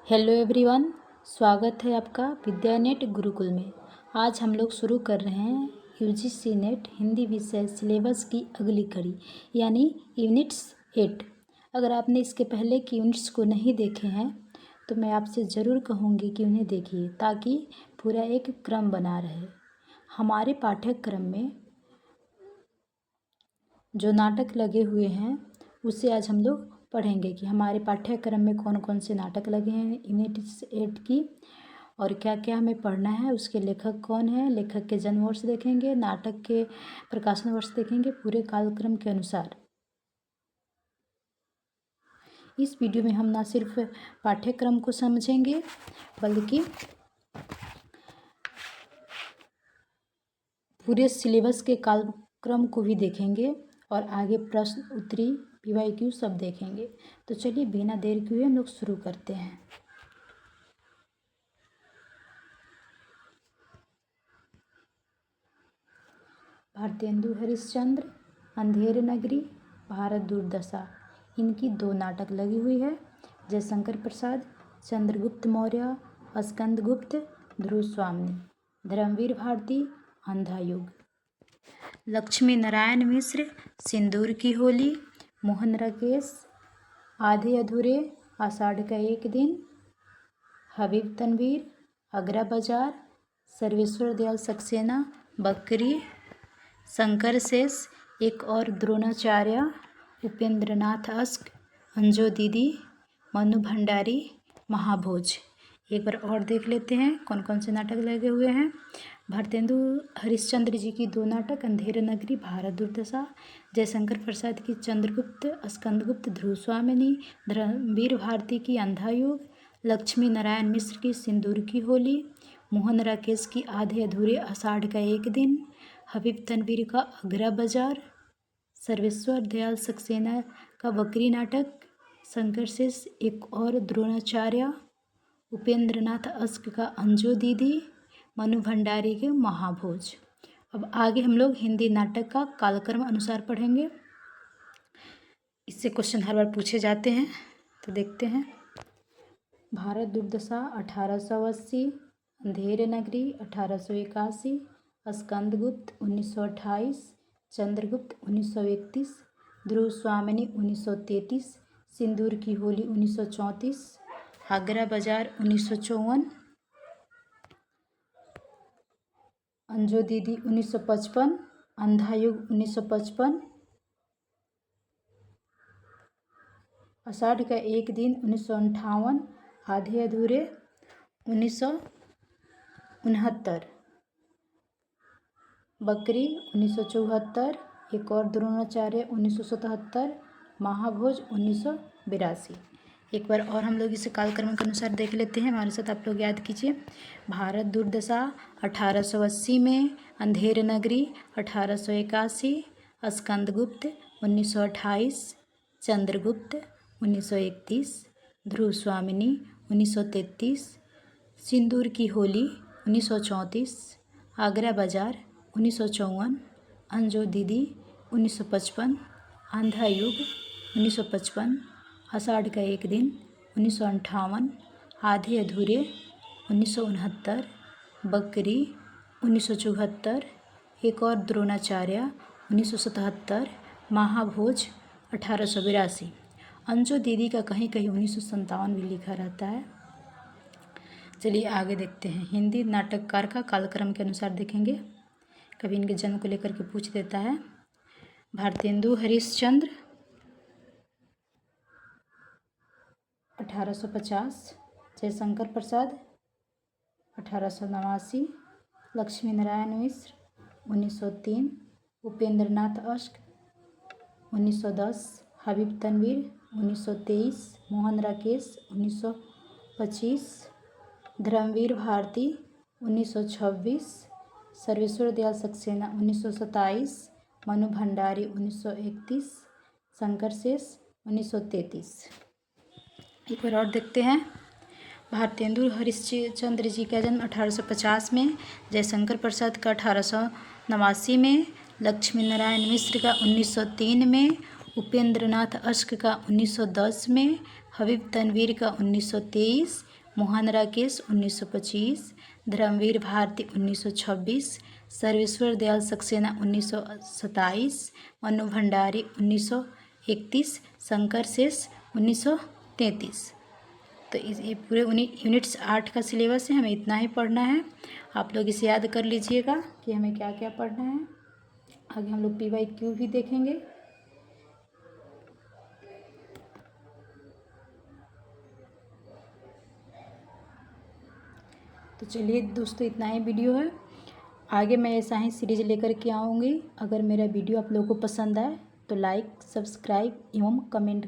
Hello everyone, स्वागत है आपका विद्यानेट गुरुकुल में। आज हम लोग शुरू कर रहे हैं यूजीसी नेट हिंदी विषय सिलेबस की अगली कड़ी यानी यूनिट्स 8। अगर आपने इसके पहले की यूनिट्स को नहीं देखे हैं तो मैं आपसे ज़रूर कहूँगी कि उन्हें देखिए ताकि पूरा एक क्रम बना रहे। हमारे पाठ्यक्रम में जो नाटक लगे हुए हैं उसे आज हम लोग पढ़ेंगे कि हमारे पाठ्यक्रम में कौन कौन से नाटक लगे हैं यूनिट 8 की और क्या क्या हमें पढ़ना है, उसके लेखक कौन है, लेखक के जन्म वर्ष देखेंगे, नाटक के प्रकाशन वर्ष देखेंगे पूरे कालक्रम के अनुसार। इस वीडियो में हम ना सिर्फ पाठ्यक्रम को समझेंगे बल्कि पूरे सिलेबस के कालक्रम को भी देखेंगे और आगे प्रश्न उत्तरी PYQ सब देखेंगे। तो चलिए बिना देर किए हम लोग शुरू करते हैं। भारतेंदु हरिश्चंद्र, अंधेर नगरी, भारत दुर्दशा, इनकी 2 नाटक लगी हुई है। जयशंकर प्रसाद, चंद्रगुप्त मौर्य, स्कंदगुप्त, ध्रुव स्वामिनी, धर्मवीर भारती, अंधा युग, लक्ष्मी नारायण मिश्र, सिंदूर की होली, मोहन राकेश, आधे अधूरे, आषाढ़ का एक दिन, हबीब तनवीर, आगरा बाजार, सर्वेश्वर दयाल सक्सेना, बकरी, शंकर शेष, एक और द्रोणाचार्य, उपेंद्रनाथ अस्क, अंजो दीदी, मनु भंडारी, महाभोज। एक बार और देख लेते हैं कौन कौन से नाटक लगे हुए हैं। भारतेंदु हरिश्चंद्र जी की 2 नाटक अंधेर नगरी, भारत दुर्दशा, जयशंकर प्रसाद की चंद्रगुप्त, स्कंदगुप्त, ध्रुव स्वामिनी, धर्मवीर भारती की अंधा युग, लक्ष्मी नारायण मिश्र की सिंदूर की होली, मोहन राकेश की आधे अधूरे, आषाढ़ का एक दिन, हबीब तनवीर का आगरा बाजार, सर्वेश्वर दयाल सक्सेना का बकरी नाटक, शंकर शेष, एक और द्रोणाचार्य, उपेंद्रनाथ अस्क का अंजो दीदी, मनु भंडारी के महाभोज। अब आगे हम लोग हिंदी नाटक का कालक्रम अनुसार पढ़ेंगे। इससे क्वेश्चन हर बार पूछे जाते हैं तो देखते हैं। भारत दुर्दशा 1880, अंधेर नगरी 1881, स्कंदगुप्त 1928, चंद्रगुप्त 1931, ध्रुव स्वामिनी 1933, सिंदूर की होली 1934, आगरा बाजार 1954, अंजो दीदी 1955, अंधा युग 1955, आषाढ़ का एक दिन 1958, आधे अधूरे 1969, बकरी 1974, एक और द्रोणाचार्य 1977, महाभोज 1982। एक बार और हम लोग इसे कालक्रम के अनुसार देख लेते हैं। हमारे साथ आप लोग याद कीजिए। भारत दुर्दशा 1880 में, अंधेर नगरी 1881, स्कंदगुप्त 1928, चंद्रगुप्त 1931, ध्रुव स्वामिनी 1933, सिंदूर की होली 1934, आगरा बाजार 1954, अंजो दीदी 1955, अंधा युग 1955, आषाढ़ का एक दिन 1958, आधे अधूरे 1969, बकरी 1974, एक और द्रोणाचार्य 1977, महाभोज 1882। अंजो दीदी का कहीं कहीं 1957 भी लिखा रहता है। चलिए आगे देखते हैं। हिंदी नाटककार का कालक्रम के अनुसार देखेंगे। कभी इनके जन्म को लेकर के पूछ देता है। भारतेंदु हरिश्चंद्र 1850, जयशंकर प्रसाद 1889, लक्ष्मी नारायण मिश्र 1903, उपेंद्रनाथ अस्क 1910, हबीब तनवीर 1923, मोहन राकेश 1925, धर्मवीर भारती 1926, सर्वेश्वर दयाल सक्सेना 1927, मनु भंडारी 1931, शंकर शेष 1933। एक बार और देखते हैं। भारतेंदु हरिश्चंद्र जी का जन्म 1850 में, जयशंकर प्रसाद का 1889 में, लक्ष्मी नारायण मिश्र का 1903 में, उपेंद्रनाथ अश्क का 1910 में, हबीब तनवीर का 1923, मोहन राकेश 1925, धर्मवीर भारती 1926, सर्वेश्वर दयाल सक्सेना 1927, मनु भंडारी 1931, शंकर शेष 1933। तो ये पूरे यूनिट्स 8 का सिलेबस है, हमें इतना ही पढ़ना है। आप लोग इसे याद कर लीजिएगा कि हमें क्या क्या पढ़ना है। आगे हम लोग PYQ भी देखेंगे। तो चलिए दोस्तों, इतना ही वीडियो है। आगे मैं ऐसा ही सीरीज लेकर के आऊँगी। अगर मेरा वीडियो आप लोगों को पसंद आए तो लाइक, सब्सक्राइब एवं कमेंट